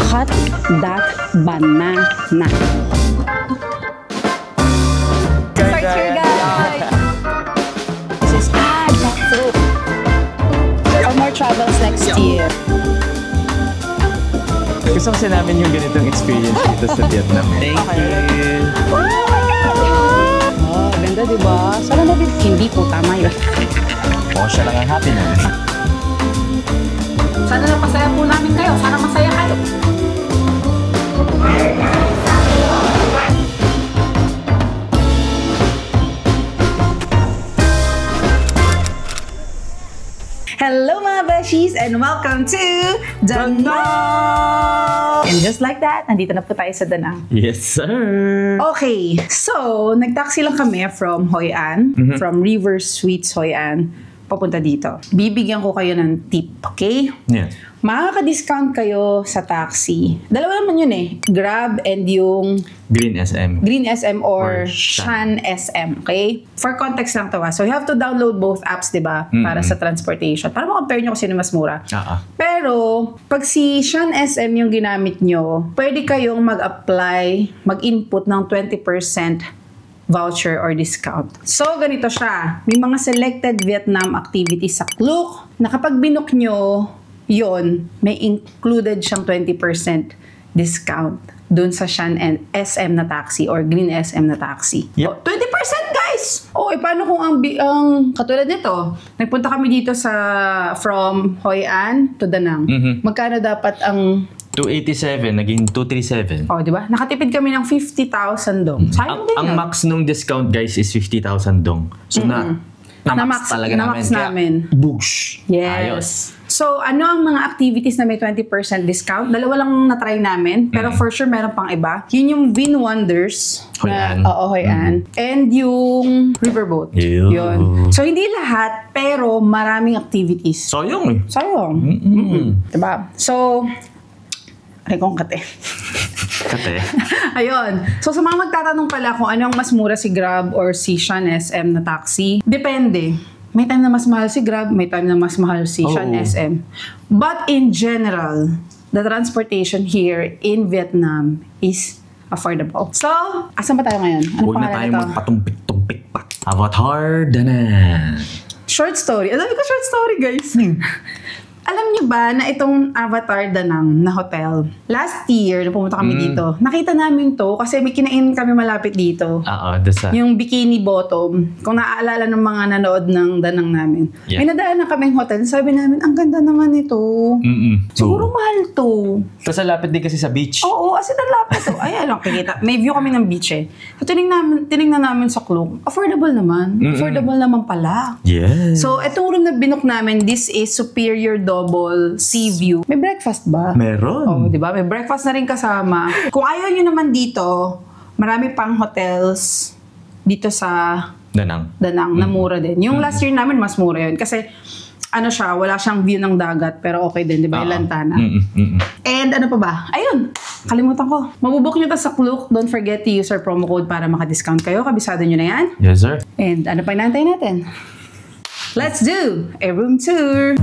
cut that banana. Start here, guys! This is jackfruit. For more travels next year. Gusto kasi namin yung ganitong experience dito sa Vietnam. Thank you! Oh my God! Oh, ganda diba? Sana na din. Hindi po, tama yun. Siya lang ang happy namin. Sana napasaya po namin kayo. Sana masaya kayo. Hello mga beshies and welcome to Danang! And just like that, nandito na po tayo sa Danang. Yes, sir! Okay, so nagtaxi lang kami from Hoi An, from River Suites Hoi An, papunta dito. Bibigyan ko kayo ng tip, okay? Yeah. Makaka-discount kayo sa taxi. Dalawa naman yun eh. Grab and yung Green SM. Green SM or Shan SM, okay? For context lang to ha. So you have to download both apps, diba? Para sa transportation. Para ma-compare nyo kung sino mas mura. Pero, pag si Shan SM yung ginamit nyo, pwede kayong mag-apply, mag-input ng 20% voucher or discount. So, ganito siya. May mga selected Vietnam activities sa Klook na kapag binook nyo, yon may included siyang 20% discount dun sa Shan and SM na taxi or Green SM na taxi. Yep. Oh, 20% guys! O, paano kung ang katulad nito, nagpunta kami dito sa from Hoi An to Danang. Magkano dapat ang 287, naging 237. oh, di ba? Nakatipid kami ng 50,000 dong. Sayang din Ang yun. max nung discount guys is 50,000 dong. So na-max talaga namin. namin. Boosh! Yes. Ayos. So, ano ang mga activities na may 20% discount? Dalawa lang na-try namin. Pero for sure, meron pang iba. Yun yung Vin Wonders. Hoi An. Oo, Hoi An. And yung Riverboat. Yun. So, hindi lahat, pero maraming activities. Sayang eh. Sayang. Diba? So, ay kong kate. Kate. Ayun. So, sa mga magtatanong pala kung ano ang mas mura si Grab or si Shan SM na taxi, depende. May time na mas mahal si Grab, may time na mas mahal si Shan SM. But in general, the transportation here in Vietnam is affordable. So, asan ba tayo ngayon? Ano Huwag na pangalan tayo nito? magpatumpik-tumpik pa. Avatar Danang. Short story. Alam ko short story, guys. Alam niyo ba na itong Avatar Danang na hotel, last year, nung pumunta kami dito, nakita namin to kasi may kinain kami malapit dito. Oo, dasa. Yung Bikini Bottom. Kung naaalala ng mga nanood ng Danang namin. Yeah. May nadaan na kaming hotel. Sabi namin, ang ganda naman ito. Siguro mahal to. Tapos lapit din kasi sa beach. Oo, as in ang lapit to. Ayan, kikita. May view kami ng beach eh. So, tinignan namin sa Klook. Affordable naman. Affordable naman pala. Yes. So, itong room na binook namin, this is Superior Double Sea View. May breakfast ba? Meron. Oo, di ba? May breakfast na rin kasama. Kung ayaw nyo naman dito, marami pang hotels dito sa Danang. na mura din. Yung last year namin, mas mura yun. Kasi, ano siya, wala siyang view ng dagat, pero okay din, di ba? Lantana. And ano pa ba? Ayun! Kalimutan ko. Mabubuk nyo to sa Klook. Don't forget to use our promo code para maka-discount kayo. Kabisado nyo na yan. Yes, sir. And ano pa inaantay natin? Let's do a room tour!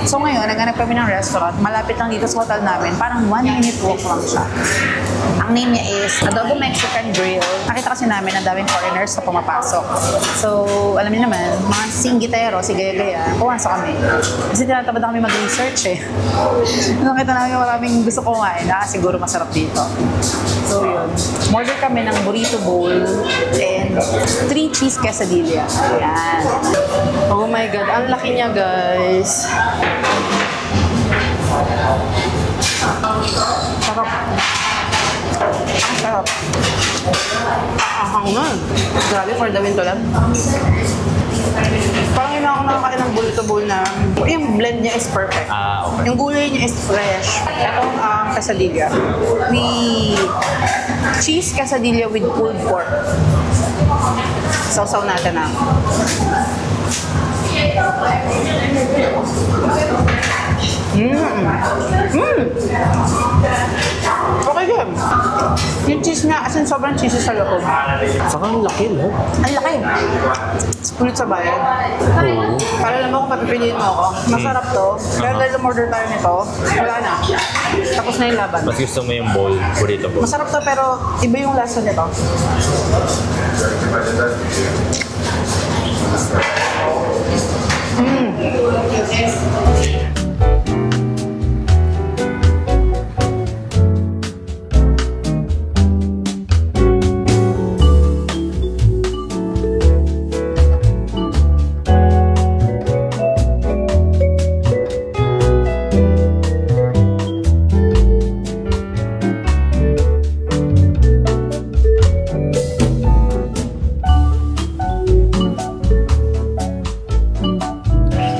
So ngayon, naghanap kami ng restaurant. Malapit lang dito sa hotel namin. Parang 1-minute walk lang siya. Ang name niya is Adobo Mexican Grill. Nakita kasi namin ang daming foreigners na pumapasok. So, alam niyo naman, mga singgitero, si Gaya-Gaya, pumasok kami. Kasi tinatabad na kami mag-research eh. Nakita namin maraming gusto kumain. Siguro masarap dito. So yun. Order kami ng burrito bowl and 3 cheese quesadilla. Ayan. Oh my God, ang laki niya guys. Sarap. Ang sarap. Ahang nun. Grabe, for the win to lang. Parang yun ako nakakain ng bowl to bowl na yung blend niya is perfect. Okay. Yung gulay niya is fresh. Ito ang quesadilla. Cheese quesadilla with pulled pork. Sausaw natin na. Okay din. Yung cheese niya, as in sobrang cheesy sa loob. Saka ang laki, no? Ang laki. Ulit sa bayan. Oo. Para alam mo kung papipiliin mo ako. Masarap to. Pero dahil umorder tayo nito, wala na. Tapos na yung laban. Mas gusto mo yung bowl, burrito bowl. Masarap to pero iba yung lasa nito.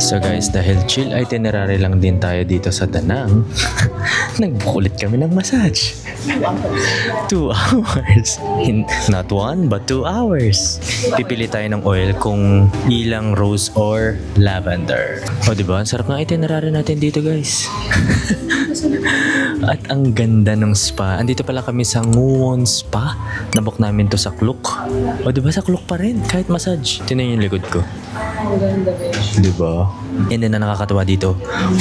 So guys, dahil chill itinerary lang din tayo dito sa Danang, nagbukulit kami ng massage. 2 hours. Not 1, but 2 hours. Pipili tayo ng oil kung ilang rose or lavender. O diba? Ang sarap ng itinerary natin dito guys. At ang ganda ng spa. Andito pala kami sa Nguwon Spa. Nabook namin to sa Klook. O diba sa Klook pa rin? Kahit massage. Tingnan yung likod ko. Ang ganda, besh. Diba? And then na nakakatawa dito,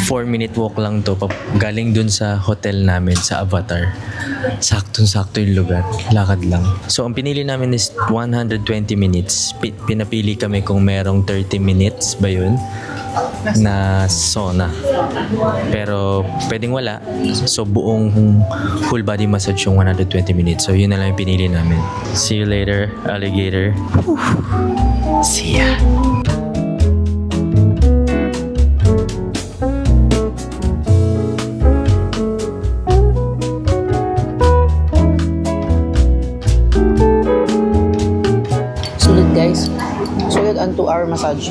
4-minute walk lang to galing dun sa hotel namin sa Avatar. Saktong-sakto yung lugar. Lakad lang. So ang pinili namin is 120 minutes. Pinapili kami kung merong 30 minutes ba yun na sauna. Pero pwedeng wala. So buong full body massage yung 120 minutes. So yun na lang yung pinili namin. See you later, alligator. See ya. Guys, sulit ang 2-hour massage.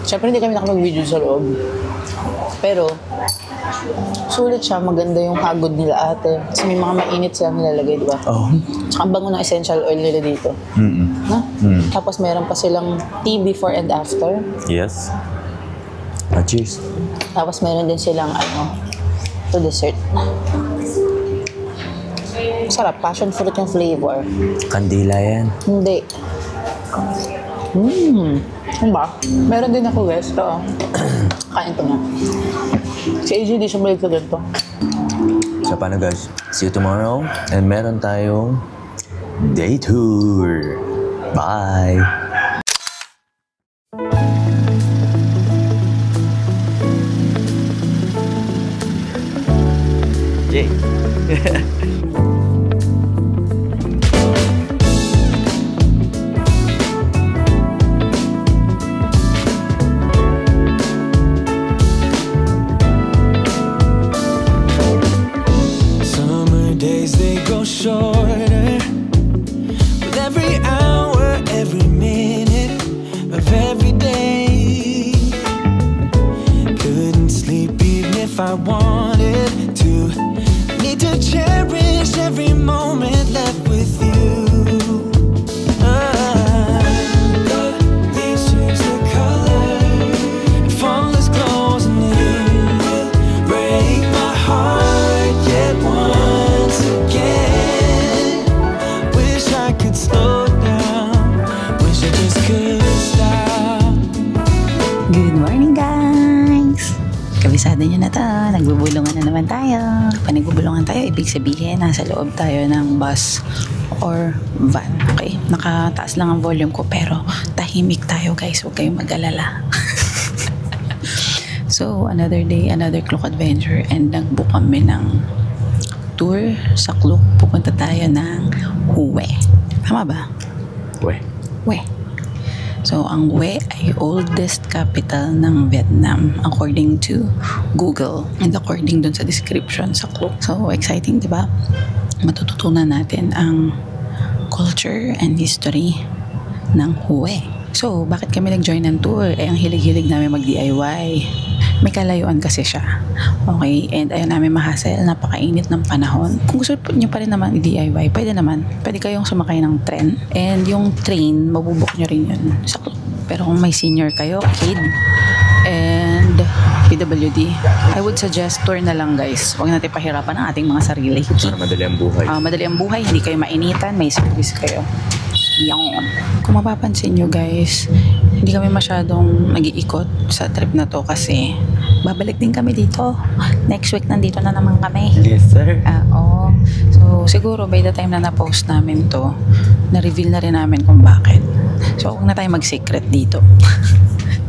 Siyempre hindi kami nakapag-video sa loob. Pero, sulit siya. Maganda yung hagod nila ate. Kasi may mga mainit silang nilalagay, di ba? Oh. Tsaka ang bango ng essential oil nila dito. Na? Tapos meron pa silang tea before and after. Yes. Cheers. Tapos meron din silang to dessert. Sarap. Passion fruit yung flavor. Kandila yan. Hindi. Ano ba? Meron din ako guys. Ito. Kain ko na. Si AJ di siya balik sa ganito. So paano guys? See you tomorrow. And meron tayong day tour. Bye! Yay! Shorter with every hour, every minute of every day. Couldn't sleep even if I wanted to. Need to cherish every moment left with you. The leaves change the color, fall as close and it will break my heart yet once again. Slow down, wish I just could stop. Good morning guys! Kabisado nyo na to, nagbubulungan na naman tayo. Pag nagbubulungan tayo, ibig sabihin nasa loob tayo ng bus or van. Okay, nakataas lang ang volume ko pero tahimik tayo guys, huwag kayong mag-alala. So, another day, another Klook adventure and nagbook kami ng tour sa Klook. Pupunta tayo ng Hue. Tama ba? Hue. Hue. So, ang Hue ay oldest capital ng Vietnam according to Google and according dun sa description sa Klook. So, exciting, di ba? matututunan natin ang culture and history ng Hue. So, bakit kami nag-join ng tour? Ang hilig-hilig namin mag-DIY. May kalayuan kasi siya. Okay, and ayaw namin mahasel, napakainit ng panahon. Kung gusto nyo pa rin naman i-DIY, pwede naman. Pwede kayong sumakay ng tren. And yung train, mabubuk nyo rin yun. Pero kung may senior kayo, kid, and PWD, I would suggest tour na lang guys. Huwag natin pahirapan ang ating mga sarili. Para madali ang buhay. Madali ang buhay, hindi kayo mainitan, may service kayo. Yan. Kung mapapansin nyo guys, hindi kami masyadong nag-iikot sa trip na to kasi babalik din kami dito. Next week nandito na naman kami. Yes, sir. Oo. So, siguro by the time na na-post namin to, na-reveal na rin namin kung bakit. So, huwag na tayo mag-secret dito.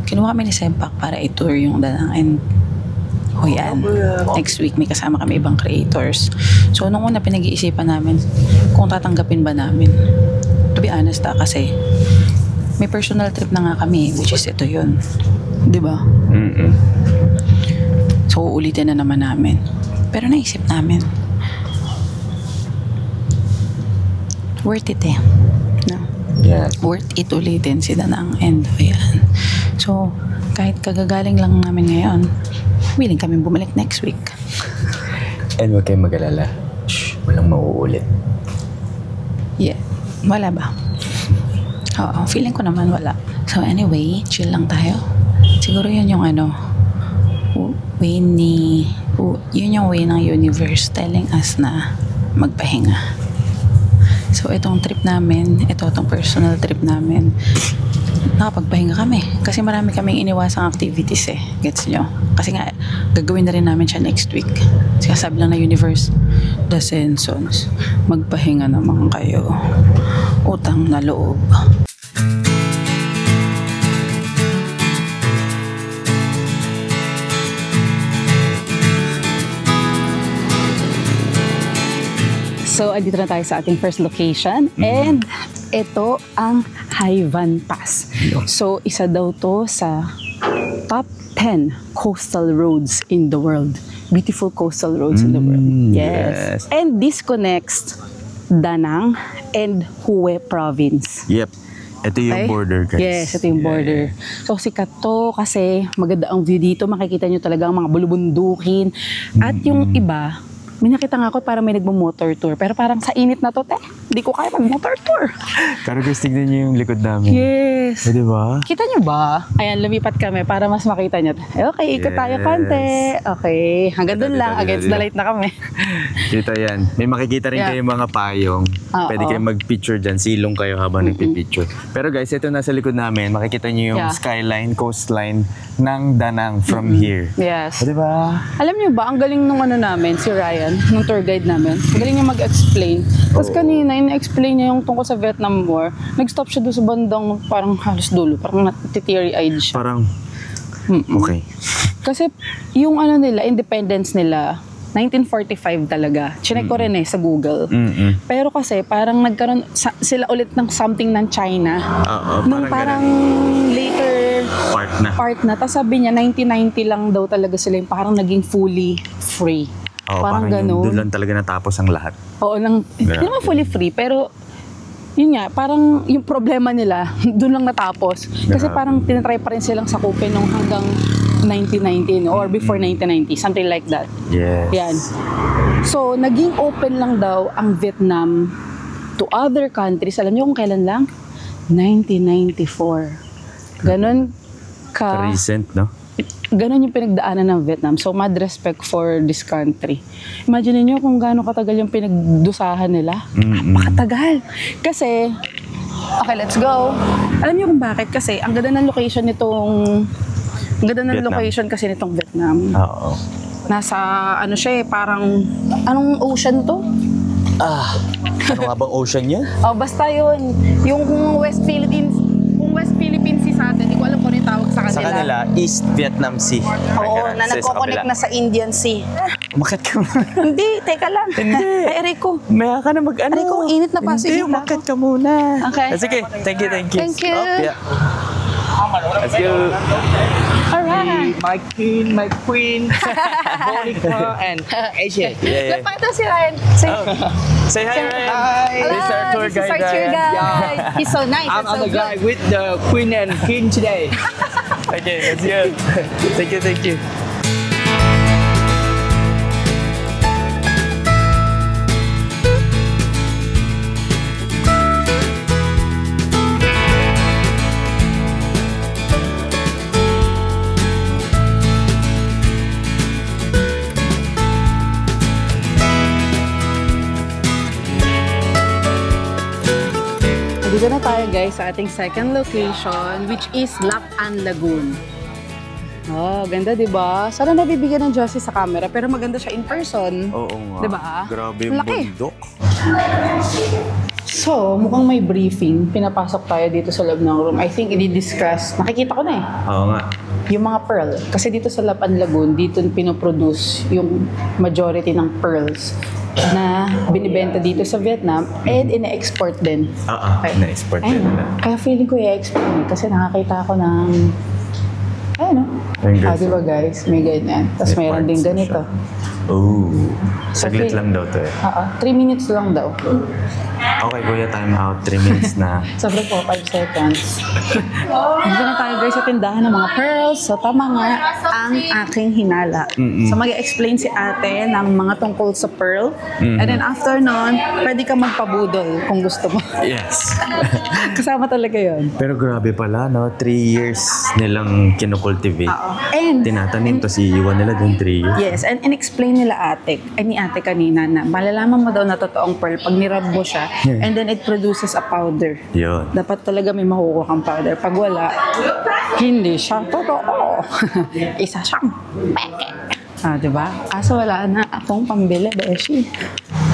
Kinuha kami ni Sempak para i-tour yung Danang and Huyan. Next week, may kasama kami ibang creators. So, nung una pinag-iisipan namin kung tatanggapin ba namin. To be honest kasi may personal trip na nga kami, which is ito yun. Diba? So, uulitin na naman namin. Pero naisip namin, worth it no? Yeah. Worth it ulitin si Danang and Huyan. So, kahit kagagaling lang namin ngayon, willing kami bumalik next week. And huwag kayong mag-alala. Walang mauulit. Yeah. Wala ba? Oo, feeling ko naman wala. So anyway, chill lang tayo. Siguro yun yung way yun yung way ng universe telling us na magpahinga. So itong trip namin, itong personal trip namin, nakapagpahinga kami. Kasi marami kaming iniwasang activities Gets nyo? Kasi nga, gagawin na rin namin siya next week. Kasi sabi lang na universe, the Sensons, magpahinga naman kayo. Utang na loob. So, andito na tayo sa ating first location. And ito ang Haivan Pass. So, isa daw to sa top 10 coastal roads in the world. Beautiful coastal roads in the world. Yes. And this connects Danang and Hue Province. Yep. Ito yung border, guys. Yes, ito yung border. So, sikat to kasi maganda ang view dito. Makikita nyo talaga ang mga bulubundukin. At yung iba, may nakita nga ako parang may nagmo-motor tour. Pero parang sa init na to, hindi ko kaya mag-motor tour. Pero guys, tignan nyo yung likod namin. Yes. Diba? Kita nyo ba? Ayan, lumipat kami para mas makita nyo. Okay, ikot tayo konti. Okay, hanggang doon lang. Against the light na kami. Dito yan. May makikita rin kayong mga payong. Pwede kayong mag-picture dyan. Silong kayo habang nagpipicture. Pero guys, ito nasa likod namin. Makikita nyo yung skyline, coastline ng Danang from here. Yes. Diba? Alam nyo ba, ang galing nung namin, si Ryan, nung tour guide namin. Ang galing niya mag-explain. Tapos kanina, ina-explain niya yung tungkol sa Vietnam War. Nag-stop siya doon sa bandang parang halos dulo. Parang natiteary-eyed siya. Parang, okay. Kasi yung nila, independence nila, 1945 talaga. Chinek ko rin sa Google. Pero kasi parang nagkaroon sila ulit ng something ng China. Nung parang later part na. Tapos sabi niya, 1990 lang daw talaga sila yung parang naging fully free. Parang ganun. Doon lang talaga natapos ang lahat. Oo, hindi naman fully free, pero yun nga, parang yung problema nila, doon lang natapos. Kasi parang tinatry pa rin silang sakupin nung hanggang 1919 or before 1990, something like that. Yes. Yan. So, naging open lang daw ang Vietnam to other countries. Alam niyo kung kailan lang? 1994. Ganon ka... Recent, no? Ganon yung pinagdaanan ng Vietnam. So, mad respect for this country. Imagine niyo kung gaano katagal yung pinagdusahan nila. Napakatagal. Kasi, okay, let's go. Alam niyo kung bakit? Kasi, ang ganda ng location nitong... Ang ganda ng location kasi nitong Vietnam. Oo. Nasa, siya parang... Anong ocean to? Ano nga bang ocean yan? Basta yun. Yung West Philippines... West Philippine Sea sa atin, hindi ko alam kung ano yung tawag sa kanila. Sa kanila, East Vietnam Sea. Oo, na nagkoconnect na sa Indian Sea. Umakyat ka muna. Hindi, teka lang. Hindi. Ay, Rico. Maya ka na mag-ano. Rico, init na pa. Hindi, umakyat ka muna. Okay. Sige, thank you. Thank you. Oh, yeah. Let's go. Alright. My queen, Monica, and AJ. Yeah. Lapakita si Ryan. Say hi, Ryan. Hi. This is our tour This is guide, our tour Ryan. guide. He's so nice. I'm and so the guy good. with the queen and king today. Okay, let's go. Thank you. Dito na tayo guys sa ating second location which is Lapan Lagoon. Oh, ganda 'di ba? Sana nabibigyan ng justice sa camera pero maganda siya in person. Oo nga. 'Di ba? Grabe yung Laki. bundok. So, mukhang may briefing. Pinapasok tayo dito sa loob ng room. I think i-discuss. Nakikita ko na eh. Oo nga. Yung mga pearl. Kasi dito sa Lapan Lagoon, dito pinoproduce yung majority ng pearls na binibenta dito sa Vietnam and ina-export din. Na-export din nila. Kaya feeling ko i-export din kasi nakakita ako ng ayun o. Diba guys? May ganyan. Tapos May mayroon din parts na ganito. Oh, saglit lang daw to eh. 3 minutes lang daw. Okay, kuya, time out. 3 minutes na. Sabi ko, 5 seconds. Dito na tayo guys sa tindahan ng mga pearls. So tama nga ang aking hinala. So mag-explain si ate ng mga tungkol sa pearl. And then after nun, pwede ka magpabudol kung gusto mo. Yes. Kasama talaga yon. Pero grabe pala, no? 3 years nilang kinukultivate. And Tinatanim to si Iwan nila dun 3 years. yes, and in-explain nila ni ate kanina na malalaman mo daw na totoong pearl pag nirab mo siya and then it produces a powder. Yun. Dapat talaga may makukuha kang powder. Pag wala, hindi siya totoo. Isa siyang peke. Diba? Kaso wala na akong pambili, beshi.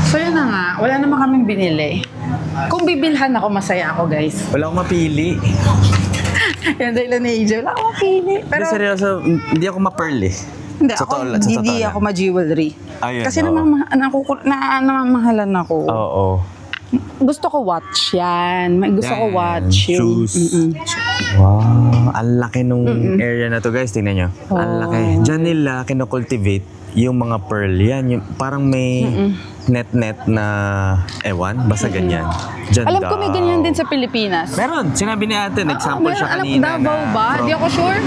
So yun na nga, wala naman kaming binili. Kung bibilhan ako, masaya ako guys. Wala akong mapili. Yan dahil ni AJ, wala akong mapili. Pero seryoso, hindi ako ma-pearl eh. Hindi Totoo ako ma-jewelry. Ayun, Kasi oo. namamahalan ako. Oo. Gusto ko watch yan. Gusto ko Yan, watch yung... shoes. Wow, ang laki nung area na to guys, tingnan nyo. Ang laki. Diyan nila kinocultivate yung mga pearl. Yan, yung, parang may net-net na ewan, basta ganyan. Diyan Alam ko daw. may ganyan din sa Pilipinas. Meron, sinabi ni ate, nag-sample siya Meron, kanina. Davao ba? Di ako sure.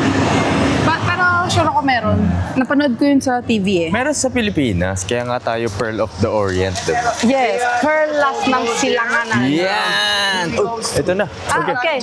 Pero sure ako meron. Napanood ko yun sa TV eh. Meron sa Pilipinas, kaya nga tayo Pearl of the Orient. Diba? Yes, perlas ng silanganan. Yan! Oh, ito na. Okay.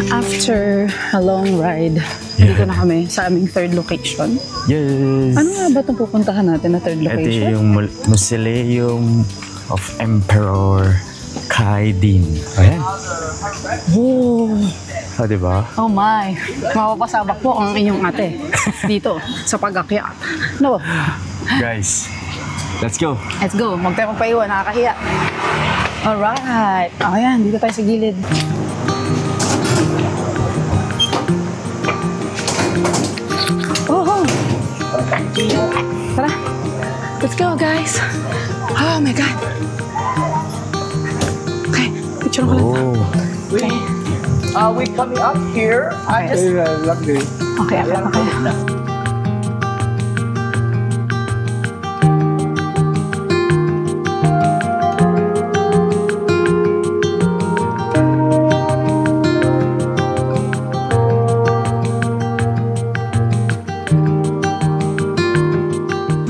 After a long ride, dito na kami sa aming third location. Yes! Ano nga ba itong pupuntahan natin na third Ito location? yung Mausoleum of Emperor Kaidin. Ayan. Oh, Diba? oh my. Mapapasabak po ang inyong ate dito sa pag-akyat. No, Guys, let's go. let's go. Huwag tayo magpaiwan, nakakahiya. Alright. Ayan, dito tayo sa gilid. Oh, tara. Let's go, guys. Oh my God. Okay, picture ko lang. Oh. Okay, We coming up here. I just love this. okay.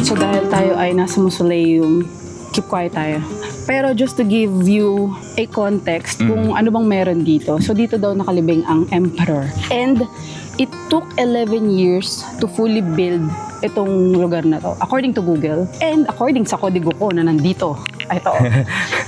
So dahil tayo ay nasa mausoleum, keep quiet tayo. Pero just to give you a context kung ano bang meron dito. So dito daw nakalibing ang emperor. And it took 11 years to fully build itong lugar na to. According to Google. And according sa kodigo ko na nandito Ito.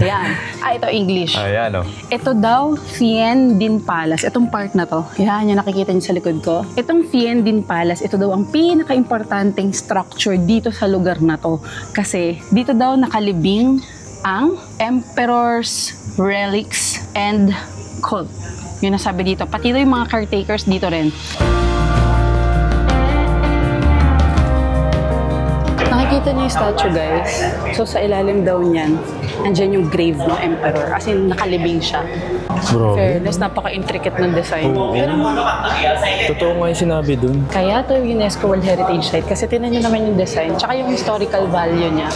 Yan. Ito English. Ayan, oh. Ito daw, Thien Dinh Palace. Itong part na to. Yan, yung nakikita niyo sa likod ko. Itong Thien Dinh Palace, ito daw ang pinaka-importanting structure dito sa lugar na to. Kasi dito daw nakalibing ang emperor's relics and cult. Yun nasabi dito. Pati daw yung mga caretakers dito rin. Nakikita niyo yung statue, guys. So, sa ilalim daw niyan, andyan yung grave ng emperor. As in, nakalibing siya. Bro. Fairness, napaka-intricate ng design. Totoo nga yung sinabi dun. Kaya to yung UNESCO World Heritage Site kasi tinan nyo naman yung design tsaka yung historical value niya.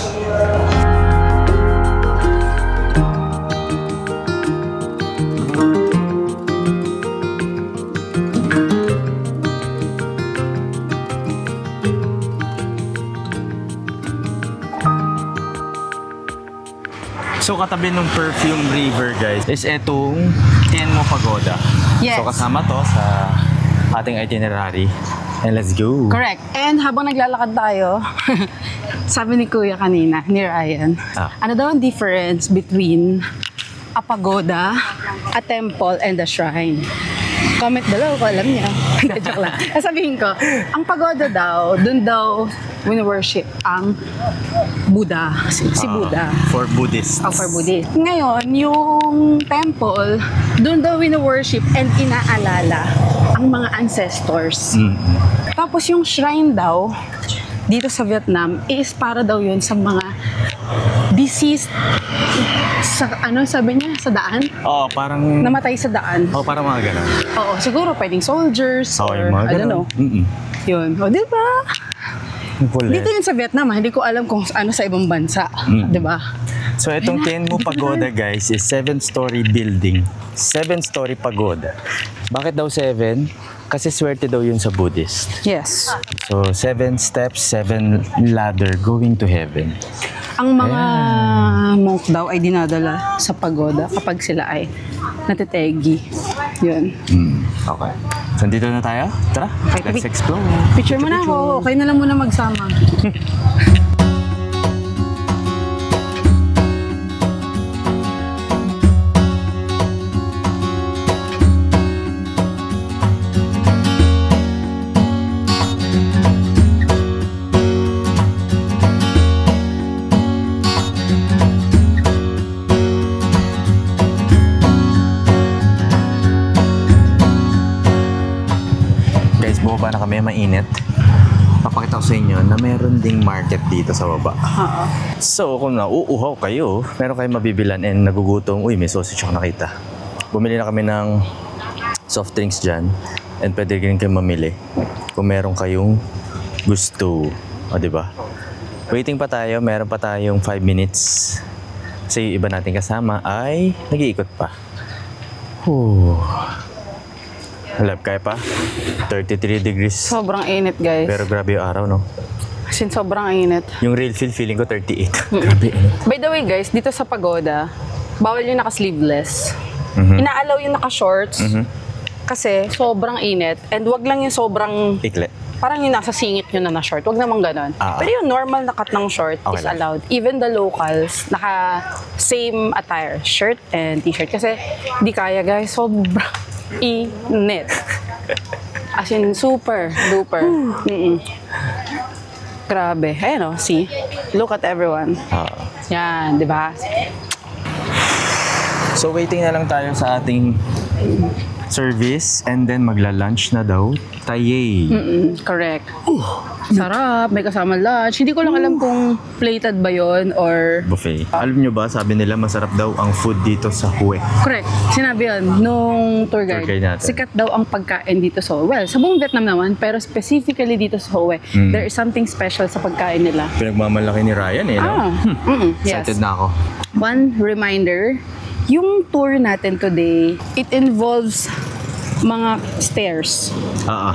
So katabi ng Perfume River, guys, is etong Tien Mo Pagoda. Yes. So kasama to sa ating itinerary. And let's go. Correct. And habang naglalakad tayo, sabi ni Kuya kanina, ni Ryan, ano daw ang difference between a pagoda, a temple, and a shrine? Comment below kung alam niya. Joke lang. Sabihin ko, ang pagoda daw, dun daw wini-worship ang Buddha. Si Buddha. For Buddhists. For Buddhist. Ngayon, yung temple, dun daw wini-worship and inaalala ang mga ancestors. Tapos yung shrine daw, dito sa Vietnam, is para daw yun sa mga deceased sa, ano sabi niya, sa daan? Oo, parang... Namatay sa daan. Oo, parang mga ganun. Oo, siguro pwedeng soldiers or yung mga I don't know. Yun. O, di ba? Dito yun sa Vietnam, hindi ko alam kung ano sa ibang bansa. Di ba? So, itong Tien Mo Pagoda, guys, is 7-story building. 7-story pagoda. Bakit daw 7? Kasi swerte daw yun sa Buddhist. Yes. So, 7 steps, 7 ladder going to heaven. Ang mga monk daw ay dinadala sa pagoda kapag sila ay natetegi. Yun. Okay. So, dito na tayo? Tara, let's explore. Picture mo na ako. Okay na lang muna magsama. Baba na kami, mainit. Papakita ko sa inyo na meron ding market dito sa baba. So, kung nauuhaw kayo, meron kayong mabibilan and nagugutom, uy, may sausage ako nakita. Bumili na kami ng soft drinks dyan and pwede rin kayo mamili kung meron kayong gusto. O, diba? Waiting pa tayo, meron pa tayong 5 minutes. Kasi yung iba nating kasama ay nag-iikot pa. Lab, kaya pa? 33 degrees. Sobrang init, guys. Pero grabe yung araw, no? As in, sobrang init. Yung real feel, feeling ko 38. Grabe, init. By the way, guys, dito sa pagoda, bawal yung naka-sleeveless. Inaalaw yung naka-shorts. Kasi sobrang init. And wag lang yung sobrang... Ikli. Parang yung nasa singit nyo na short. Wag naman ganon. Pero yung normal na cut ng short is allowed. Even the locals, naka-same attire. Shirt and t-shirt. Kasi di kaya, guys. Sobrang init. As in, super, duper. Grabe. Ayan o, see? Look at everyone. Yan, di ba? So, waiting na lang tayo sa ating service and then magla-lunch na daw. Taye. Correct. Sarap. May kasama lunch. Hindi ko lang alam kung plated ba yon or... Buffet. Alam nyo ba, sabi nila masarap daw ang food dito sa Hue. Correct. Sinabi yun nung tour guide. Natin. Sikat daw ang pagkain dito sa Hue. Well, sa buong Vietnam naman, pero specifically dito sa Hue, there is something special sa pagkain nila. Pinagmamalaki ni Ryan eh, no? Excited na ako. One reminder, yung tour natin today, it involves mga stairs.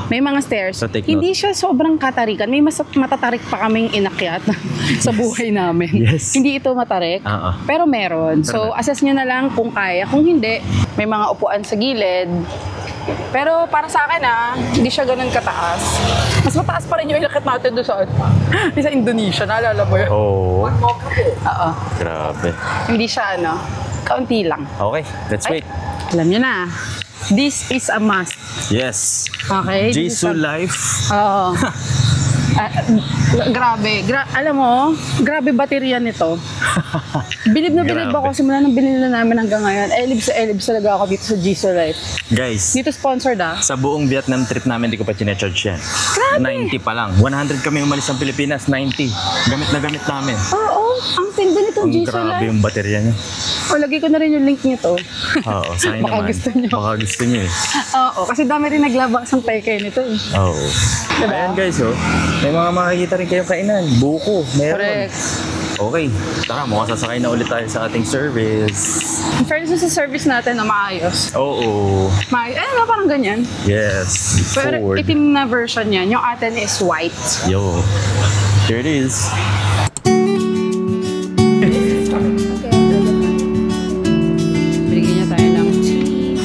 May mga stairs. So, take Hindi siya sobrang katarikan. May mas matatarik pa kaming inakyat sa buhay namin. Yes. Hindi ito matarik. Pero meron. So, assess nyo na lang kung kaya. Kung hindi, may mga upuan sa gilid. Pero para sa akin hindi siya ganun kataas. Mas mataas pa rin yung ilakit natin doon sa Indonesia. Naalala mo yun? Oo. Oo. Grabe. Hindi siya kaunti lang. Okay, let's wait. Alam nyo na. This is a must. Yes. Okay? Jisoo Life. Oo. Grabe. Alam mo, grabe baterya nito. Bilib na bilib ako simula nang binili namin hanggang ngayon. Elibs talaga ako dito sa Jisoo Life. Guys, Dito sponsored sa buong Vietnam trip namin, hindi ko pa charge yan. Grabe. 90 pa lang. 100 kami umalis ng Pilipinas, 90. Gamit na gamit namin. Oo, ang tinda nitong Ang Jisoo grabe Life. yung baterya niya. Lagay ko na rin yung link nito. Oo, sa'yo Baka naman. gusto nyo. Baka gusto nyo eh. Oo, kasi dami rin naglabas ang peke nito eh. Oo. Diba? Ayan guys, may mga makikita rin kayong kainan. Buko, meron. Correct. Okay, tara, mukhang sasakay na ulit tayo sa ating service. In fairness sa service natin maayos. Oo. Parang ganyan. Yes. Pero Forward. itim na version yan. Yung atin is white. Yo. Here it is. Binigyan niya tayo ng tea.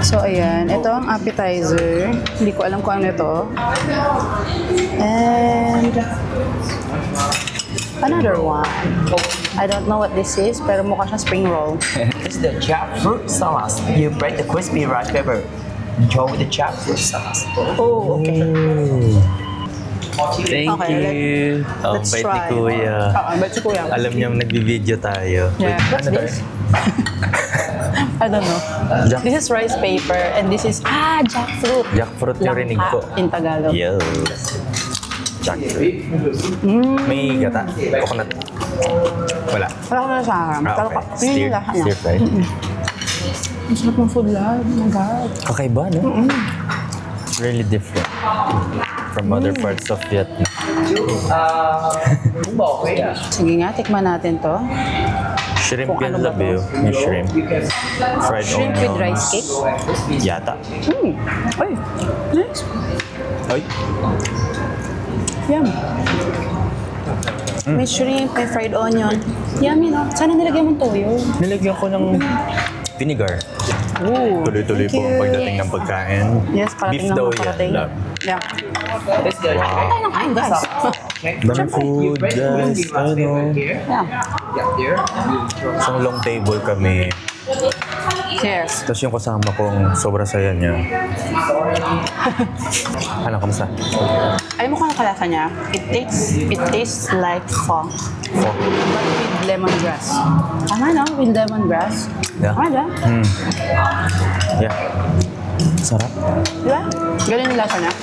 So, ayan. Ito ang appetizer. Hindi ko alam kung ano ito. And another one. I don't know what this is, pero mukha siyang spring roll. This is the jackfruit sauce. You break the crispy rice paper. Enjoy with the jackfruit sauce. Oh, okay. Thank Okay, you. Ang let's bait ni try. Kuya. Bait si Kuya. Alam niyang nagbi-video tayo. Yeah. What's this? I don't know. This is rice paper and this is, jackfruit. Jackfruit yung rinig ko. In Tagalog. Yes. Jackfruit. May gata? Coconut? Wala. Wala ko na sa akin. Pero yun yung lahat niya. Stir fry? Ang sarap ng food lab. Oh my God. Kakaiba, no? It's really different from other parts of Vietnam. Sige nga, tikman natin to. Shrimp Kung yan, ano ba love you. May shrimp. Fried Shrimp with onions. rice cake. Yata. Ay, nice. Ay. Yum. May shrimp, may fried onion. Yummy, no? Sana nilagyan mong toyo. Nilagyan ko ng vinegar. Ooh. Tuloy-tuloy po ang pagdating ng pagkain. Yes, parating Beef ng daw parating. yan, love. Yeah. Wow. Tayo ng kain, guys. Daming food, guys. Ano? Yeah. Isang long table kami. Cheers. Tapos yung kasama kong sobrang saya niya. Ano, kamusta? Alam mo kung ano kalasa niya? It tastes like pho. Pho. But with lemongrass. Tama, no? With lemongrass. Yeah. Tama, ba? Yeah. Sarap. Di ba? Ganun yung lasa niya.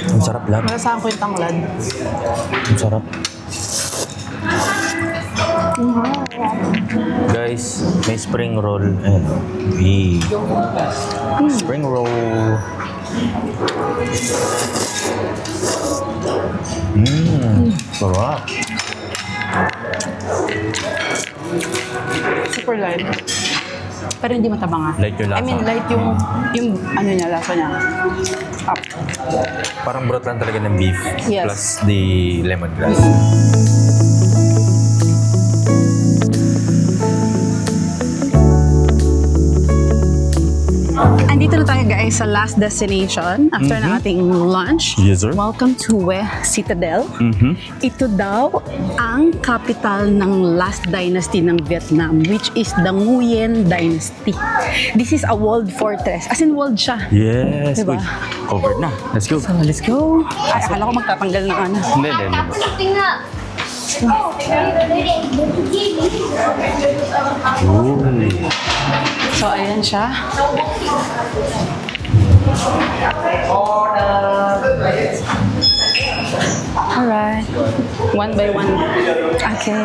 Ang sarap lang. Malasahan ko yung tanglad. Ang sarap. Guys, may spring roll. Big. Spring roll. Sarap. Super light. Pero hindi mataba nga. Light yung lasa. I mean, light yung ano niya, lasa niya. Up. Parang broth lang talaga ng beef. Yes. Plus the lemongrass. Andito na tayo guys sa last destination after ng ating lunch. Yes, sir. Welcome to Citadel. Ito daw ang capital ng last dynasty ng Vietnam, which is the Nguyen Dynasty. This is a walled fortress. As in walled siya. Yes. Diba? Uy, covered na. Let's go. So, let's go. Ay, akala ko magtatanggal ng ano. Hindi. So, ayan siya. Alright. One by one. Okay.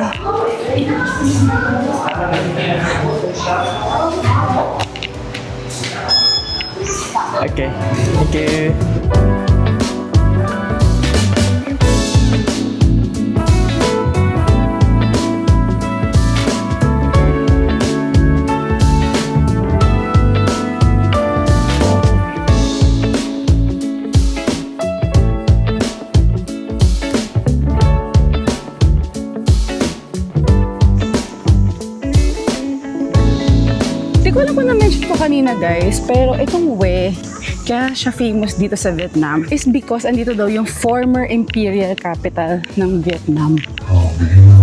Okay. Thank you. Di ko alam kung na-mention ko kanina guys, pero itong Hue, kaya siya famous dito sa Vietnam is because andito daw yung former imperial capital ng Vietnam.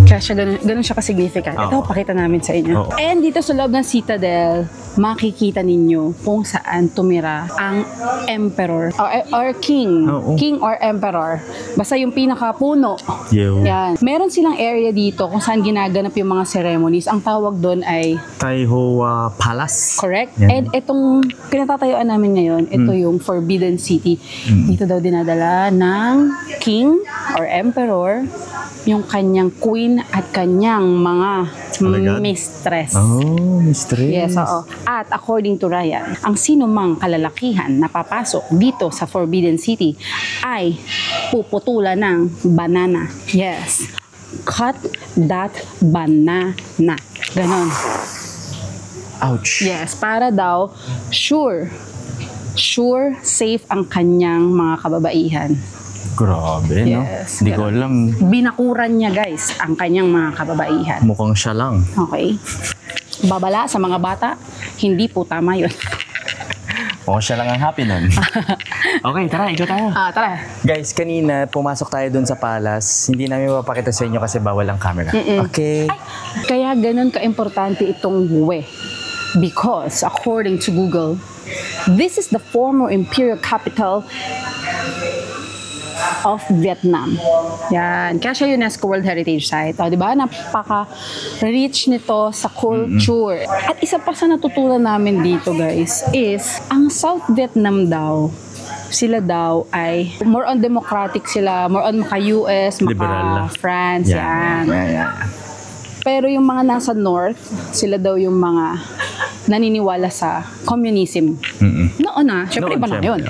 Kaya siya ganun siya ka-significant. Ito, pakita namin sa inyo. And dito sa loob ng Citadel, makikita ninyo kung saan tumira ang emperor or king. King or emperor. Basta yung pinakapuno. Yan. Meron silang area dito kung saan ginaganap yung mga ceremonies. Ang tawag doon ay Tai Hoa Palace. Correct. Yan. And itong pinatatayuan namin ngayon, ito yung Forbidden City. Dito daw dinadala ng king or emperor yung kanyang queen at kanyang mga mistress. Mistress. Yes, oo. At according to Ryan, ang sino mang kalalakihan na papasok dito sa Forbidden City ay puputulan ng banana. Yes. Cut that banana. Ganon. Ouch. Yes, para daw sure safe ang kanyang mga kababaihan. Grabe, no? Yes, Hindi ko alam. Binakuran niya guys ang kanyang mga kababaihan. Mukhang siya lang. Okay. Babala sa mga bata, hindi po tama yun. Mukhang siya lang ang happy nun. Okay, tara, ikaw tayo. Tara. Guys, kanina pumasok tayo dun sa palace. Hindi namin mapakita sa inyo kasi bawal ang camera. Okay. Kaya ganun ka-importante itong Hue. Because according to Google, this is the former imperial capital of Vietnam. Yan. Kaya siya UNESCO World Heritage Site. O, diba? Napaka-rich nito sa culture. At isa pa sa natutunan namin dito, guys, is ang South Vietnam daw, sila daw ay more on democratic sila, more on maka-US, maka-France, yan. Pero yung mga nasa North, sila daw yung mga naniniwala sa communism. Noon syempre iba na yun.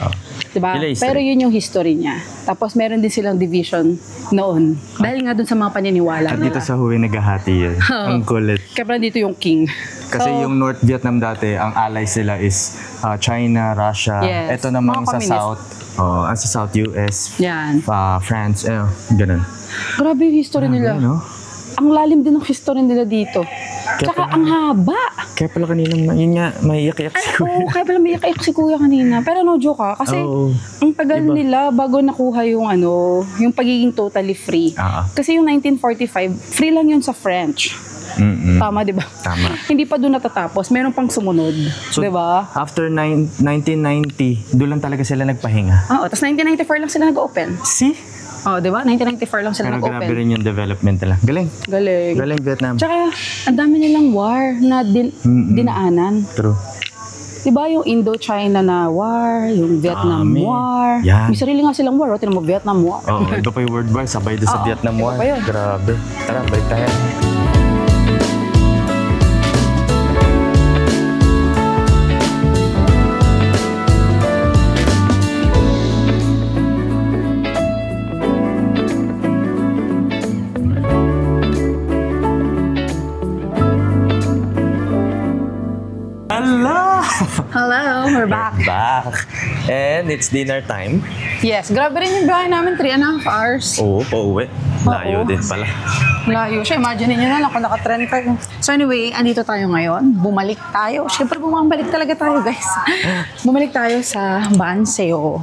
Diba? Pero yun yung history niya. Tapos meron din silang division noon. Dahil nga dun sa mga paniniwala. At dito sa Hue naghahati yan. Ang kulit. Kaya pala dito yung king. Kasi yung North Vietnam dati, ang allies sila is China, Russia. Yes. Ito namang Mga sa communist. South, US, Yan. France, ganun. Grabe yung history nila. No? Ang lalim din ng history nila dito. Tsaka ang haba. Kaya pala kanina, yun nga, maiyak-iyak si Kuya. Oo, kaya pala may iyak si Kuya kanina. Pero no joke kasi ang tagal nila bago nakuha yung yung pagiging totally free. Kasi yung 1945, free lang yun sa French. Tama, di ba? Tama. Hindi pa doon natatapos. Meron pang sumunod. So, di ba? after 1990, doon lang talaga sila nagpahinga. Oo, tapos 1994 lang sila nag-open. See? Oh, di ba? 1994 lang sila Pero nag-open. grabe rin yung development nila. Galing. Galing Vietnam. Tsaka, ang dami nilang war na dinaanan. True. Di ba yung Indo-China na war, yung Vietnam War. Yan. May sarili nga silang war. Tinan mo, Vietnam War. Iba pa yung World War. Sabay doon sa Vietnam War. iba pa yun. Grabe. Tara, balik tayo. Hello, we're back. And it's dinner time. Yes, grabe rin yung biyahe namin, 3.5 hours. Oo, pauwi. Layo din pala. Layo siya. Imagine niyo na lang kung naka-trend kayo. So anyway, andito tayo ngayon. Bumalik tayo. Siyempre, bumabalik talaga tayo, guys. Bumalik tayo sa Ban Seo,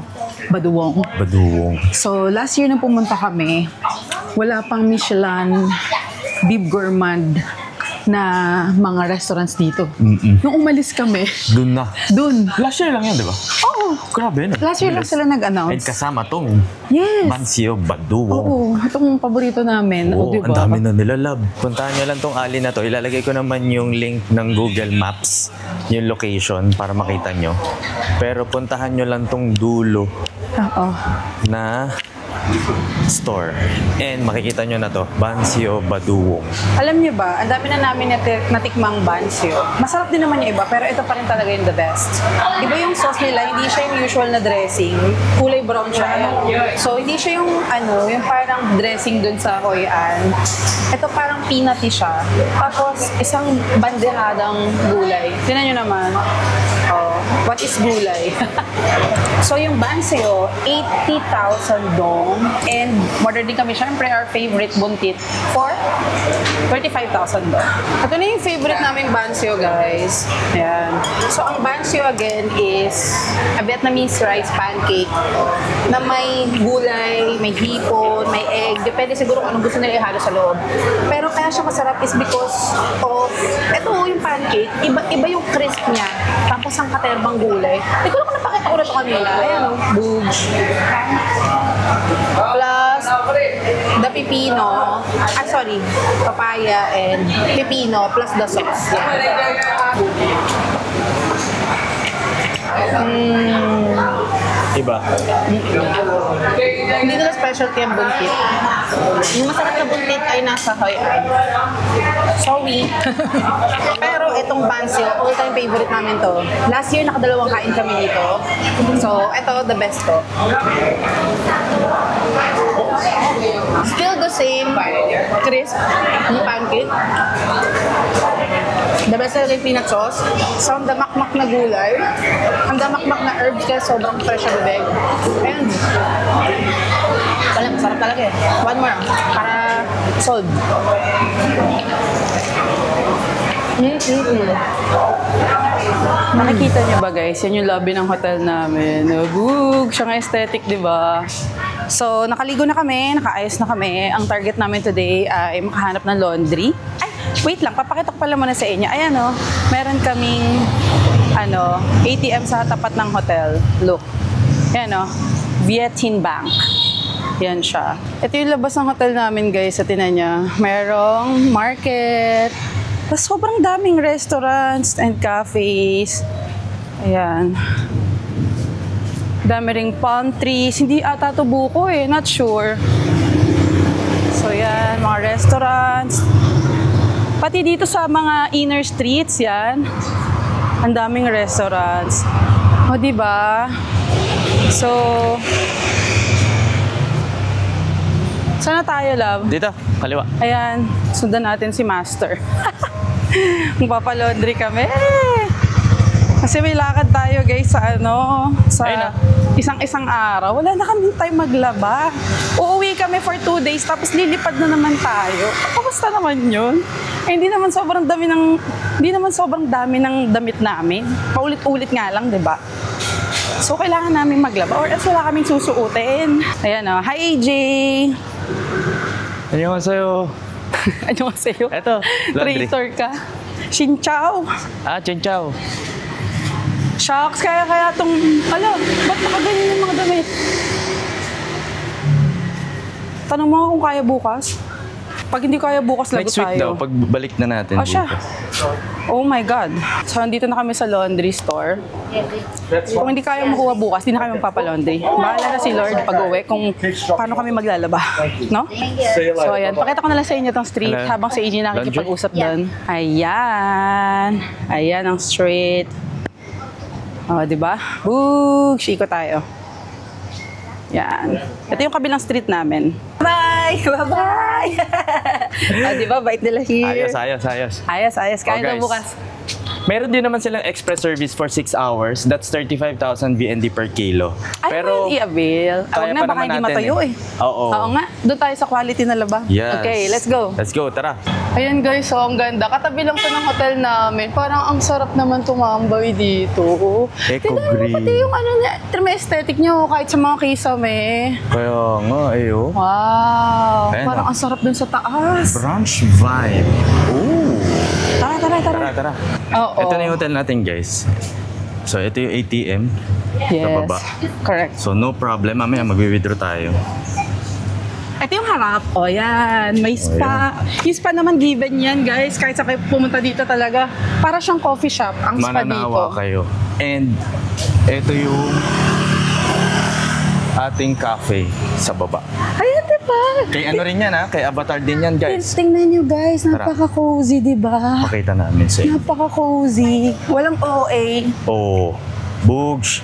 Baduong. So, last year nang pumunta kami, wala pang Michelin Bib Gourmand na mga restaurants dito. Nung umalis kami, Doon. Last year lang yan, di ba? Oo. Grabe, no? Last year lang sila nag-announce. And kasama tong Yes. Ban Seo Baduong. Oo. Itong paborito namin. Oo, diba? ang dami na nila, love. Puntahan nyo lang tong alley na to. Ilalagay ko naman yung link ng Google Maps, yung location para makita nyo. Pero puntahan nyo lang tong dulo na store. And makikita nyo na to, Ban Seo Baduong. Alam niyo ba, ang dami na namin natikmang Ban Seo. Masarap din naman yung iba, pero ito pa rin talaga yung the best. Iba yung sauce nila, hindi siya yung usual na dressing. Kulay brown siya. So, hindi siya yung yung parang dressing dun sa Hoi An. Ito parang peanutty siya. Tapos, isang bandehadang gulay. Tingnan nyo naman. what is gulay? So yung banseo, 80,000 dong. And order din kami, syempre, our favorite buntit for 35,000 dong. Ito na yung favorite naming banseo, guys. Ayan. So ang banseo again is a Vietnamese rice pancake na may gulay, may hipon, may egg. Depende siguro kung anong gusto nila ihalo sa loob. Pero kaya siya masarap is because of, ito yung pancake, iba yung crisp niya. Tapos ang katerbang gulay. Hindi ko lang kung napakita ko na ito kanila. Ayan o, bugs. Plus, the pipino. Papaya and pipino plus the sauce. Iba. Hindi nila specialty ang buntit. Yung masarap na buntit ay nasa Hoi-An. Sorry. Pero itong banseo, all-time favorite namin to. Last year, nakadalawang kain kami dito. So, ito, the best to. Still the same crisp yung pancake. The best talaga yung peanut sauce. So, ang damakmak na gulay. Ang damakmak na herbs kaya sobrang fresh ang bibig. And, wala, masarap talaga eh. One more, para solve. Nakikita niyo ba guys? Yan yung lobby ng hotel namin. Bug! Siyang aesthetic, di ba? So, nakaligo na kami, nakaayos na kami. Ang target namin today ay makahanap ng laundry. Ay, wait lang, papakita ko pala muna sa inyo. Ayan o, meron kaming ATM sa tapat ng hotel. Look. Ayan o, Vietinbank. Yan siya. Ito yung labas ng hotel namin guys, sa tinan niya. Merong market. Tapos sobrang daming restaurants and cafes. Ayan. Dami ring palm trees. Hindi ata ito buko eh. Not sure. So yan, mga restaurants. Pati dito sa mga inner streets yan. Ang daming restaurants. O diba? So, saan na tayo, love? Dito, kaliwa. Ayan, sundan natin si Master. Magpapalaundry kami. Kasi may lakad tayo guys sa isang araw. Wala na kami time maglaba. Uuwi kami for 2 days tapos lilipad na naman tayo. Kamusta naman yun? Eh, hindi naman sobrang dami ng damit namin. Paulit-ulit nga lang, 'di ba? So kailangan namin maglaba or else wala kaming susuotin. Ayan o. Hi AJ! Annyeonghaseyo. Annyeonghaseyo. Eto, laundry. Traitor ka. Shinchao. Chinchao. Shucks, kaya itong, ba't nakaganyan yung mga damit? Tanong mo kung kaya bukas. Pag hindi kaya bukas, lagot Next week tayo. daw, pag balik na natin Siya. bukas. Oh my God. So, nandito na kami sa laundry store. Kung hindi kaya makuha bukas, hindi na kami magpapalaundry. Bahala na si Lord pag-uwi kung paano kami maglalaba. No? So, ayan. Pakita ko na lang sa inyo itong street habang si AJ nakikipag-usap doon. Ayan. Ayan ang street. Oh, di ba? Boog! Shiko tayo. Yan. Ito yung kabilang street namin. Bye! Bye-bye! Di ba? Bait nila here. Ayos. Kaya na bukas. Meron din naman silang express service for 6 hours. That's 35,000 VND per kilo. Ay, pero i-avail. Huwag na, baka hindi matayo eh. Oo nga. Doon tayo sa quality na laba. Yes. Okay, let's go. Let's go, tara. Ayan guys, so ang ganda. Katabi lang to ng hotel namin. Parang ang sarap naman tumambay dito. Eco-green. Pati yung niya, may aesthetic nyo kahit sa mga kisame. Kaya nga, Wow. Ayan, parang ang sarap dun sa taas. Brunch vibe. Ooh. Tara. Oo. Ito na yung hotel natin, guys. So, ito yung ATM. Yes. Sa baba. Correct. So, no problem. Mamaya mag-withdraw tayo. Ito yung harap. O, yan. May spa. Yung spa naman given yan, guys. Kahit sa kayo pumunta dito talaga. Para siyang coffee shop. Ang spa dito. Mananawa kayo. And, ito yung ating cafe sa baba. Ayan, diba? Kay ano rin yan, ha? Kay Avatar din yan, guys. Tingnan nyo, guys. Napaka-cozy, diba? Pakita namin sa inyo. Napaka-cozy. Walang OA. Oh, Bugs.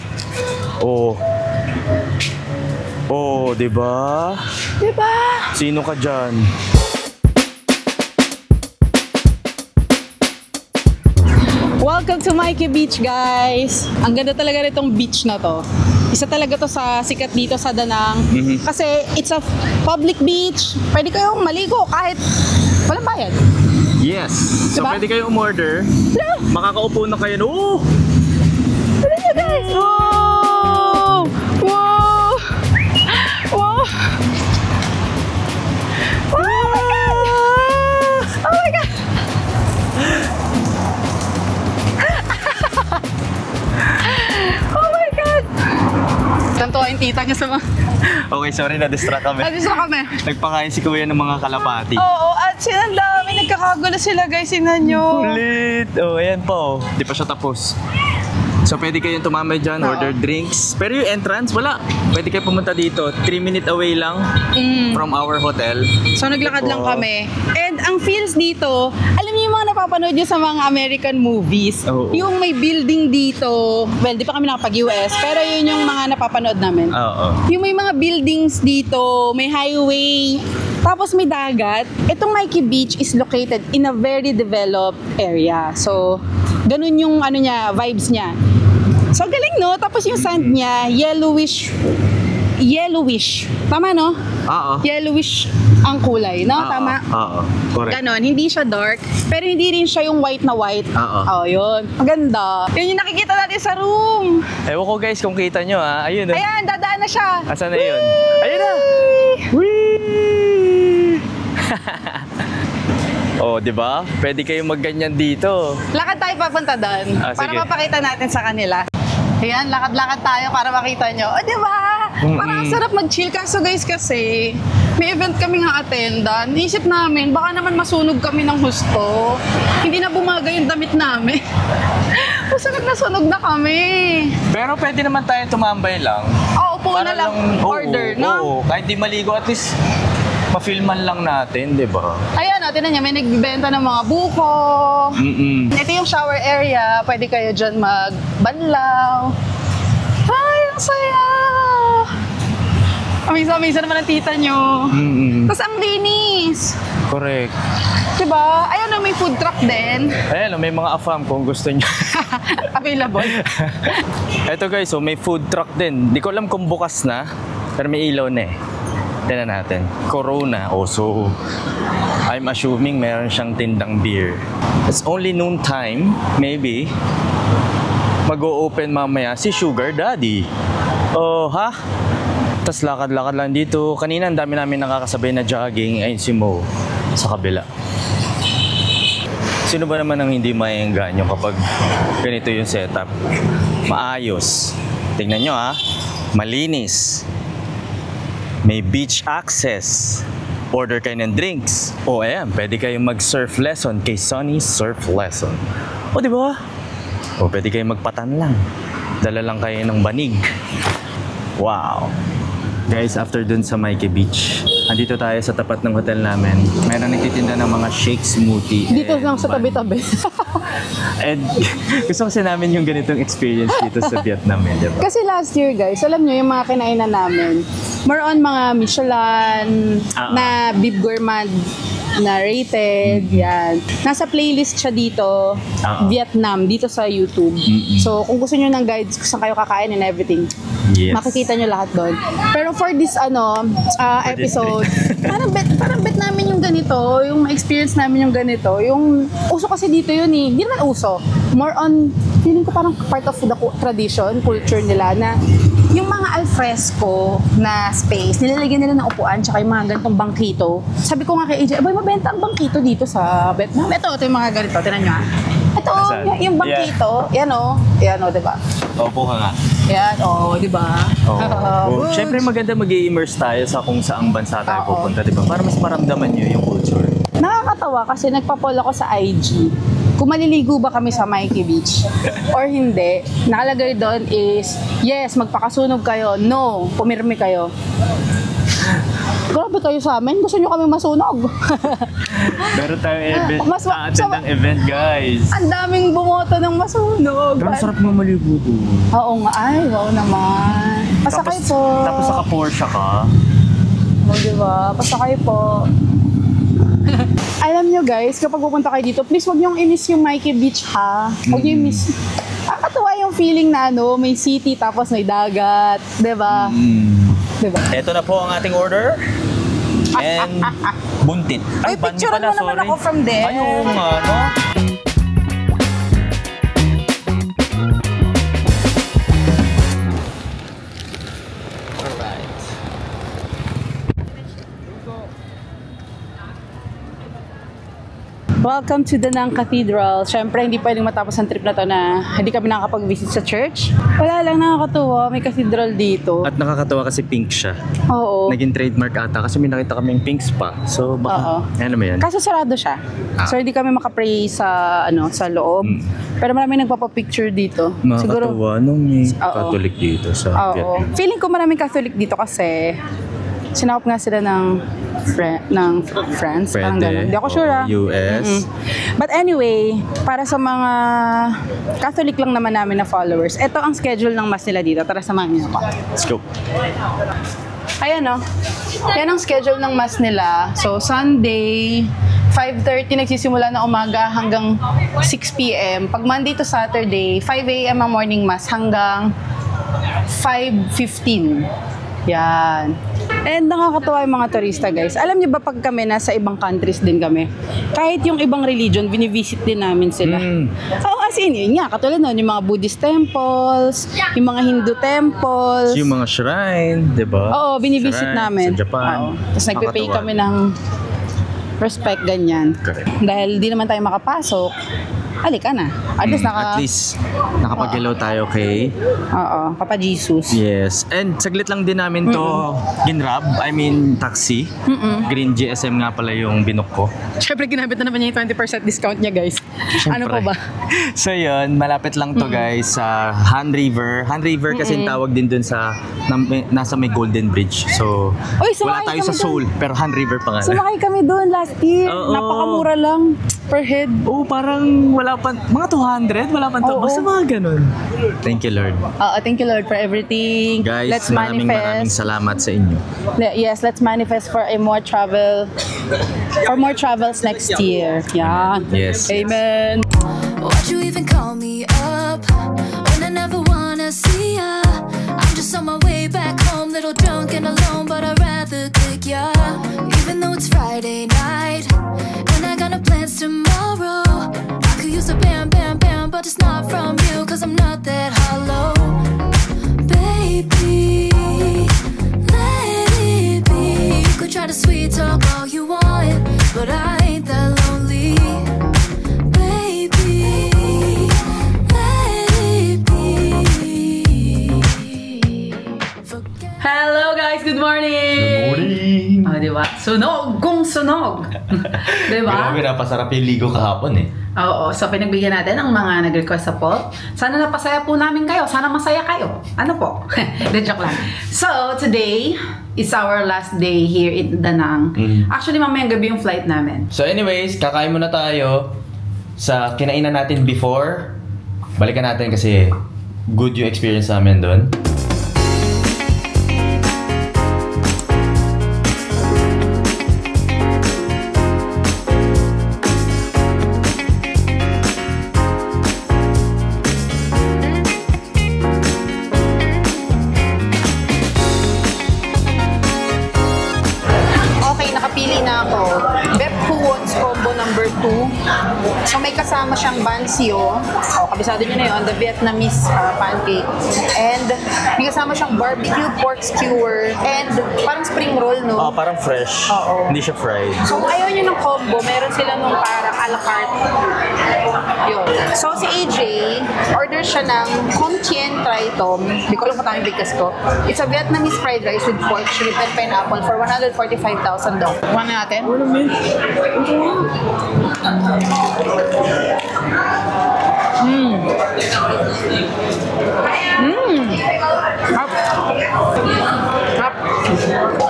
Oh, diba? Diba? Sino ka dyan? Welcome to Mikey Beach, guys! Ang ganda talaga nitong beach na to. Isa talaga to sa sikat dito sa Danang. Kasi it's a public beach. Pwede kayong maligo kahit walang bayad. Yes. So Diba? pwede kayo umorder. Makakaupo na kayo. Oh! Tignan nyo, guys! Wow! Wow! Wow! Oh my God! Oh my God! Tanto yung tita niya sa mga... Okay, sorry na-distract kami. Alis na kami. Nagpakain si Kuya ng mga kalapati. Oo, at silang dami. Nagkakagulo sila, guys. Tingnan nyo. Ulit! Oh, ayan po. Di pa siya tapos. So, pwede kayong tumambay dyan, order drinks. Pero yung entrance, wala. Pwede kayo pumunta dito. 3-minute away lang from our hotel. So, naglakad lang kami. And ang feels dito, alam niyo yung mga napapanood nyo sa mga American movies. Oo. Yung may building dito. Well, di pa kami nakapag-US. Pero yun yung mga napapanood namin. Oo. Yung may mga buildings dito, may highway, tapos may dagat. Itong Mikey Beach is located in a very developed area. So, ganun yung ano niya, vibes niya. So, galing, no? Tapos yung sand niya, yellowish. Tama, no? Oo. Yellowish ang kulay, no? Oo. Tama? Oo. Correct. Ganon, hindi siya dark, pero hindi rin siya yung white na white. Oo. Oh, yun. Maganda. Yun yung nakikita natin sa room. Ewan ko guys kung kita nyo ha. Ayun. Ayan, dadaan na siya. Asan na yun? Ayun na! Oh, di ba? Pwede kayong magganyan dito. Lakad tayo papunta doon para sige. mapakita natin sa kanila. Ayan, lakad-lakad tayo para makita nyo. O, di ba? Parang sarap mag-chill. Kaso guys, kasi may event kami nga attendan. Naisip namin, baka naman masunog kami ng husto. Hindi na bumagay yung damit namin. Sunog na sunog na kami. Pero pwede naman tayo tumambay lang. Oo, upo na lang. Order, no? Oo, kahit di maligo, at least ma-filman lang natin, di ba? Ayan, o, tinan niya, may nagbibenta ng mga buko. Ito yung shower area. Pwede kayo dyan magbanlaw. Ay, ang saya! Amisa-amisa naman ang tita nyo. Tapos ang linis. Correct. Diba? Ayan o, may food truck din. Ayan, may mga afam kung gusto nyo. Available. Eto guys, so may food truck din. Di ko alam kung bukas na, pero may ilaw na eh. Tignan natin. Corona. Oh, so I'm assuming meron siyang tindang beer. It's only noon time, maybe. Mag-o-open mamaya si Sugar Daddy. Oh, ha? Tapos lakad-lakad lang dito. Kanina ang dami namin nakakasabay na jogging. Ayun si Mo sa kabila. Sino ba naman ang hindi maiengganyo kapag ganito yung setup? Maayos. Tingnan nyo ha. Malinis. May beach access. Order kayo ng drinks. O ayan, pwede kayong mag-surf lesson kay Sunny Surf Lesson. O di ba? O pwede kayong magpatan lang. Dala lang kayo ng banig. Wow. Guys, after dun sa Mikey Beach, andito tayo sa tapat ng hotel namin. Meron nagtitinda ng mga shake smoothie. Dito lang sa tabi-tabi. And gusto kasi namin yung ganitong experience dito sa Vietnam. Eh, diba? Kasi last year, guys, alam nyo yung mga kinainan namin, more on mga Michelin, na Bib Gourmand na rated, yan. Nasa playlist siya dito, Vietnam, dito sa YouTube. So, kung gusto nyo ng guides kung saan kayo kakain and everything, makikita nyo lahat doon. Pero for this episode, parang bet namin yung ganito, yung ma-experience namin yung ganito. Yung uso kasi dito yun eh. Hindi naman uso. More on, feeling ko parang part of the tradition, culture nila na yung mga alfresco na space, nilalagyan nila ng upuan tsaka yung mga ganitong bangkito. Sabi ko nga kay AJ, abay, mabenta ang bangkito dito sa Vietnam. Ito yung mga ganito. Tinan nyo ha. Ito, yung bangkito. Yan o. Yan o, diba? Opo ka nga. Yan o, diba? Siyempre maganda mag-i-immerse tayo sa kung saang bansa tayo pupunta, diba? Para mas maramdaman nyo yung culture. Nakakatawa kasi nagpa-poll ako sa IG. Kung maliligo ba kami sa Mikey Beach or hindi, nakalagay doon is, yes, magpakasunog kayo. No, pumirmi kayo. Grabe kayo sa amin. Gusto nyo kami masunog. Meron tayong event. Attend ng event, guys. Ang daming bumoto ng masunog. Pero sarap mo maligo doon. Oo nga. Ay, wow naman. Pasakay po. Tapos naka-Porsche ka. O, diba? Pasakay po. Alam nyo guys, kapag pupunta kayo dito, please wag niyong i-miss yung Mikey Beach ha. Wag niyo i-miss. Nakakatuwa yung feeling na may city tapos may dagat. Diba? Diba? Ito na po ang ating order. And buntit. Ay, picturean mo naman ako from there. Ayun nga, no? Welcome to Danang Cathedral. Siyempre, hindi pwedeng matapos ang trip na to na hindi kami nakakapag-visit sa church. Wala lang, nakakatuwa. May cathedral dito. At nakakatawa kasi pink siya. Oo. Naging trademark ata kasi may nakita kaming pink spa. So baka, ano mo yan? Kaso sarado siya. So hindi kami makapray sa sa loob. Pero maraming nagpapapicture dito. Nakakatawa nung may Catholic dito sa Vietnam. Feeling ko maraming Catholic dito kasi sinakop nga sila ng France. Parang ganun. Hindi ako sure US. But anyway, para sa mga Catholic lang naman namin na followers, ito ang schedule ng mass nila dito. Tara, samahan niyo ako. Let's go. Ayan yan ang schedule ng mass nila. So Sunday, 5:30 nagsisimula na umaga hanggang 6 p.m. Pag Monday to Saturday, 5 a.m. ang morning mass hanggang 5:15. Yan. And nakakatawa yung mga turista, guys. Alam niyo ba pag kami nasa ibang countries din kami, kahit yung ibang religion, binivisit din namin sila. Oo, as in, yun nga, katulad nun, yung mga Buddhist temples, yung mga Hindu temples. Yung mga shrine, di ba? Oo, binivisit namin. Sa Japan. Oo. Tapos nagpe-pay kami ng respect, ganyan. Correct. Dahil di naman tayo makapasok, halika na. At least nakapag-hello tayo kay Papa Jesus. Yes. And saglit lang din namin to ginrab. I mean, taxi. Green GSM nga pala yung binook ko. Siyempre, ginamit na naman niya yung 20% discount niya, guys. Ano po ba? So yun, malapit lang to guys sa Han River. Han River kasi tawag din dun sa nasa may Golden Bridge. So, wala tayo sa Seoul, pero Han River pa nga. Sumakay kami doon last year. Napakamura lang per head. Parang wala pa, mga 200, wala pa to. Basta mga ganun. Thank you, Lord. Thank you, Lord, for everything. Guys, let's maraming salamat sa inyo. Yes, let's manifest for more travels next year. Yeah. Yes. Amen. Why'd you even call me up when I never wanna see ya? I'm just on my way back home, little drunk and alone, but I'd rather click ya. Even though it's Friday night and I got no plans tomorrow, I could use a bam, bam, bam, but it's not from you, cause I'm not that hollow. Baby, let it be. You could try to sweet talk all you want, but I ain't that lonely. Baby, let it be. Hello guys, good morning! Good morning! Diba? Sunog kung sunog! Diba? Grabe, napasarap yung ligo kahapon eh. Oo, so pinagbigyan natin ang mga nag-request sa poll. Sana napasaya po namin kayo. Sana masaya kayo. Ano po? De joke lang. So, today is our last day here in Danang. Actually, mamayang gabi yung flight namin. So anyways, kakain muna tayo sa kinainan natin before. Balikan natin kasi good yung experience namin doon. So may kasama siyang bansio. Kabisado niyo na yun, the Vietnamese pancake. And may kasama siyang barbecue pork skewer and parang spring roll, no? Parang fresh. Hindi siya fried. So kung ayaw niyo ng combo, meron sila nung parang a la carte. Yun. So si AJ, order siya ng Hom Chien Trai Tom. Hindi ko alam kung tama yung bigkas ko. It's a Vietnamese fried rice with pork, shrimp, and pineapple for $145,000. Kuha na natin?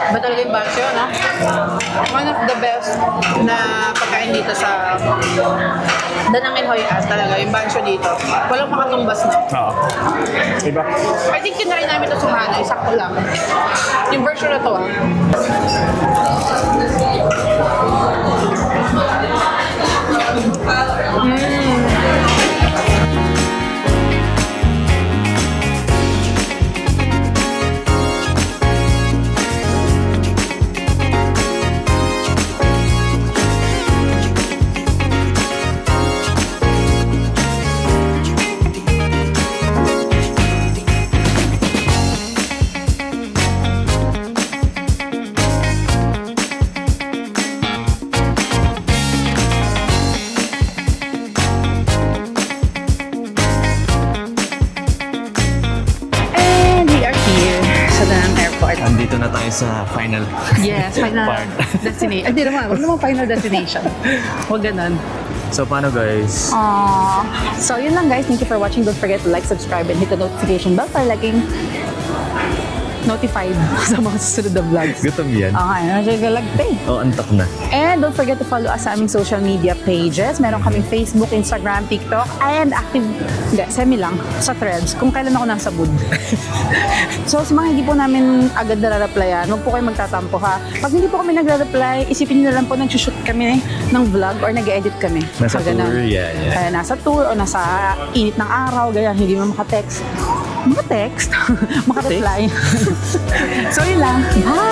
Ba talaga yung bansyo, no? One of the best na pagkain dito sa Danangin Hoi An talaga, yung bansyo dito. Walang makatumbas na. Oo. Diba? I think yun na rin namin ito sa Hanay, sakto lang. Yung version na to, Andito na tayo sa final. Yes, final part. destination. Hindi naman, wag naman final destination. Huwag ganun. So, paano guys? So, yun lang guys. Thank you for watching. Don't forget to like, subscribe, and hit the notification bell para laging notified sa mga susunod na vlogs. Gutom yan. Okay, nasigalagte. Antak na. And don't forget to follow us sa aming social media pages. Meron kaming Facebook, Instagram, TikTok, and active, semi lang, sa Threads, kung kailan ako nasa mood. So, sa mga hindi po namin agad nare-replyan, huwag po kayo magtatampo ha. Pag hindi po kami nagre-reply, isipin nyo na lang po nag-shoot kami ng vlog or nag-edit kami. Nasa tour, yeah. Kaya nasa tour o nasa init ng araw, ganyan, hindi mo makatext. Maka-reply. So, yun lang. Bye!